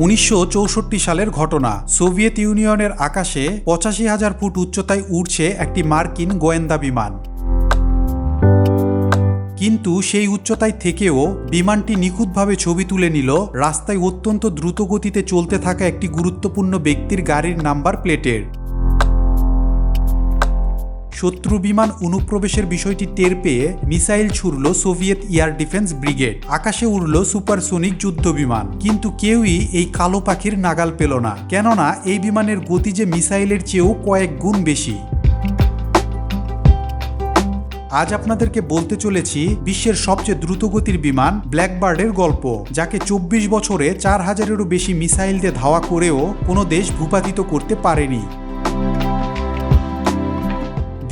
1964 সালের ঘটনা। সোভিয়েত ইউনিয়নের আকাশে 85,000 ফুট উচ্চতায় উড়ছে একটি মার্কিন গোয়েন্দা বিমান। কিন্তু সেই উচ্চতায় থেকেও বিমানটি নিখুঁতভাবে ছবি তুলে নিল রাস্তায় অত্যন্ত দ্রুত গতিতে চলতে থাকা একটি গুরুত্বপূর্ণ ব্যক্তির গাড়ির নাম্বার প্লেটের। শত্রু বিমান অনুপ্রবেশের বিষয়টি টের পেয়ে মিসাইল ছুড়ল সোভিয়েত এয়ার ডিফেন্স ব্রিগেড। আকাশে উড়ল সুপারসোনিক যুদ্ধ বিমান, কিন্তু কেউই এই কালো পাখির নাগাল পেল না, কেননা এই বিমানের গতি যে মিসাইলের চেয়েও কয়েক গুণ বেশি। আজ আপনাদেরকে বলতে চলেছি বিশ্বের সবচেয়ে দ্রুতগতির বিমান ব্ল্যাকবার্ডের গল্প, যাকে 24 বছরে 4000-এরও বেশি মিসাইল দিয়ে ধাওয়া করেও কোনো দেশ ভূপাতিত করতে পারেনি।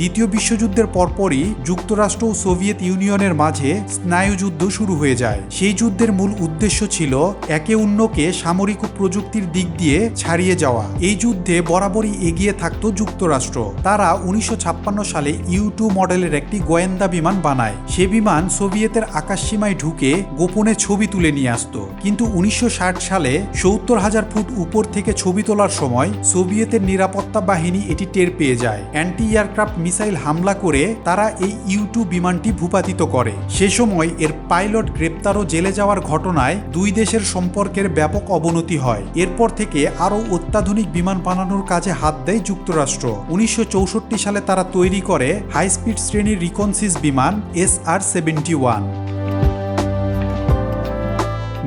দ্বিতীয় বিশ্বযুদ্ধের পরপরই যুক্তরাষ্ট্র ও সোভিয়েত ইউনিয়নের মাঝে স্নায়ুযুদ্ধ শুরু হয়ে যায়। সেই যুদ্ধের মূল উদ্দেশ্য ছিল একে অন্যকে সামরিক ও প্রযুক্তির দিক দিয়ে ছাড়িয়ে যাওয়া। এই যুদ্ধে বরাবরই এগিয়ে থাকত যুক্তরাষ্ট্র। তারা 1956 সালে U-2 মডেলের একটি গোয়েন্দা বিমান বানায়। সে বিমান সোভিয়েতের আকাশসীমায় ঢুকে গোপনে ছবি তুলে নিয়ে আসত। কিন্তু 1960 সালে 70,000 ফুট উপর থেকে ছবি তোলার সময় সোভিয়েতের নিরাপত্তা বাহিনী এটি টের পেয়ে যায়। অ্যান্টি এয়ারক্রাফট মিসাইল হামলা করে তারা এই U-2 বিমানটি ভূপাতিত করে। সে সময় এর পাইলট গ্রেপ্তার ও জেলে যাওয়ার ঘটনায় দুই দেশের সম্পর্কের ব্যাপক অবনতি হয়। এরপর থেকে আরও অত্যাধুনিক বিমান বানানোর কাজে হাত দেয় যুক্তরাষ্ট্র। 1964 সালে তারা তৈরি করে হাই স্পিড শ্রেণীর রিকনসিস বিমান SR-71।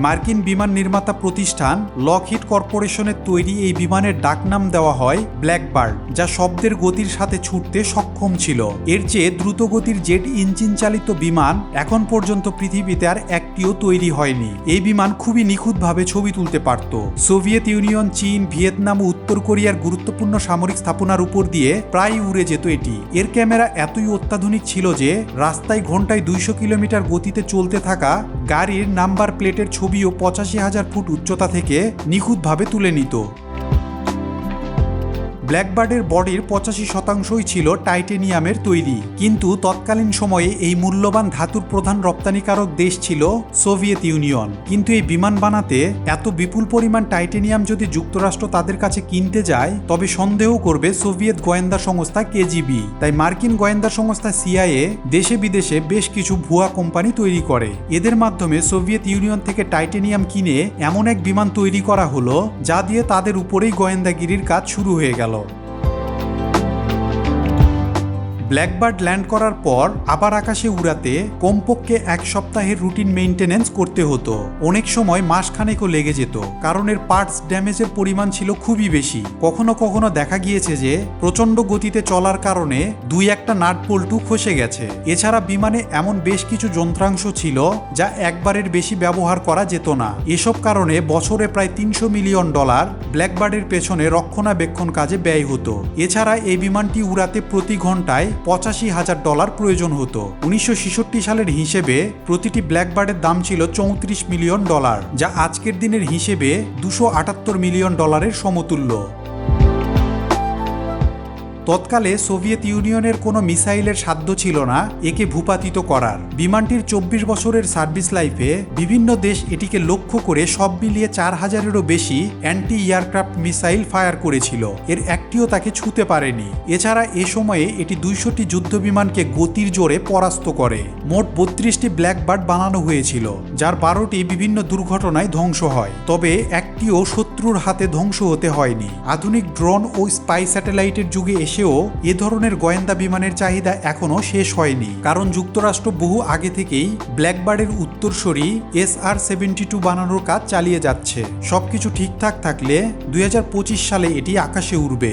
মার্কিন বিমান নির্মাতা প্রতিষ্ঠান লকহিড কর্পোরেশনের তৈরি এই বিমানের ডাকনাম দেওয়া হয় ব্ল্যাকবার্ড, যা শব্দের গতির সাথে ছুটতে সক্ষম ছিল। এর চেয়ে দ্রুতগতির জেট ইঞ্জিন চালিত বিমান এখন পর্যন্ত পৃথিবীতে আর একটিও তৈরি হয়নি। এই বিমান খুবই নিখুঁতভাবে ছবি তুলতে পারত। সোভিয়েত ইউনিয়ন, চীন, ভিয়েতনাম ও উত্তর কোরিয়ার গুরুত্বপূর্ণ সামরিক স্থাপনার উপর দিয়ে প্রায় উড়ে যেত এটি। এর ক্যামেরা এতই অত্যাধুনিক ছিল যে রাস্তায় ঘন্টায় 200 কিলোমিটার গতিতে চলতে থাকা গাড়ির নাম্বার প্লেটের ছবিও 85,000 ফুট উচ্চতা থেকে নিখুঁতভাবে তুলে নিত। ব্ল্যাকবার্ডের বডির 85%ই ছিল টাইটেনিয়ামের তৈরি, কিন্তু তৎকালীন সময়ে এই মূল্যবান ধাতুর প্রধান রপ্তানিকারক দেশ ছিল সোভিয়েত ইউনিয়ন। কিন্তু এই বিমান বানাতে এত বিপুল পরিমাণ টাইটেনিয়াম যদি যুক্তরাষ্ট্র তাদের কাছে কিনতে যায়, তবে সন্দেহ করবে সোভিয়েত গোয়েন্দা সংস্থা KGB। তাই মার্কিন গোয়েন্দা সংস্থা CIA দেশে বিদেশে বেশ কিছু ভুয়া কোম্পানি তৈরি করে। এদের মাধ্যমে সোভিয়েত ইউনিয়ন থেকে টাইটেনিয়াম কিনে এমন এক বিমান তৈরি করা হলো, যা দিয়ে তাদের উপরেই গোয়েন্দাগিরির কাজ শুরু হয়ে গেল। ব্ল্যাকবার্ড ল্যান্ড করার পর আবার আকাশে উড়াতে কমপক্ষে 1 সপ্তাহের রুটিন মেইনটেনেন্স করতে হতো। অনেক সময় মাসখানেকও লেগে যেত, কারণ এর পার্টস ড্যামেজের পরিমাণ ছিল খুবই বেশি। কখনো কখনো দেখা গিয়েছে যে প্রচণ্ড গতিতে চলার কারণে 2-1টা নাট বল্টু খসে গেছে। এছাড়া বিমানে এমন বেশ কিছু যন্ত্রাংশ ছিল যা একবারের বেশি ব্যবহার করা যেত না। এসব কারণে বছরে প্রায় $300 মিলিয়ন ব্ল্যাকবার্ডের পেছনে রক্ষণাবেক্ষণ কাজে ব্যয় হতো। এছাড়া এই বিমানটি উড়াতে প্রতি ঘন্টায় $85,000 প্রয়োজন হতো। 1966 সালের হিসেবে প্রতিটি ব্ল্যাকবার্ডের দাম ছিল $34 মিলিয়ন, যা আজকের দিনের হিসেবে $278 মিলিয়ন সমতুল্য। তৎকালে সোভিয়েত ইউনিয়নের কোনো মিসাইলের সাধ্য ছিল না একে ভূপাতিত করার। বিমানটির 24 বছরের সার্ভিস লাইফে বিভিন্ন দেশ এটিকে লক্ষ্য করে সব মিলিয়ে 4000-এরও বেশি অ্যান্টি এয়ারক্রাফট মিসাইল ফায়ার করেছিল। এর একটিও তাকে ছুঁতে পারেনি। এছাড়া এ সময়ে এটি 200টি যুদ্ধ বিমানকে গতির জোরে পরাস্ত করে। মোট 32টি ব্ল্যাকবার্ড বানানো হয়েছিল, যার 12টি বিভিন্ন দুর্ঘটনায় ধ্বংস হয়, তবে একটিও শত্রুর হাতে ধ্বংস হতে হয়নি। আধুনিক ড্রোন ও স্পাই স্যাটেলাইটের যুগে এসেও এ ধরনের গোয়েন্দা বিমানের চাহিদা এখনো শেষ হয়নি, কারণ যুক্তরাষ্ট্র বহু আগে থেকেই ব্ল্যাকবার্ডের উত্তরসূরি SR-72 বানানোর কাজ চালিয়ে যাচ্ছে। সবকিছু ঠিকঠাক থাকলে 2025 সালে এটি আকাশে উড়বে।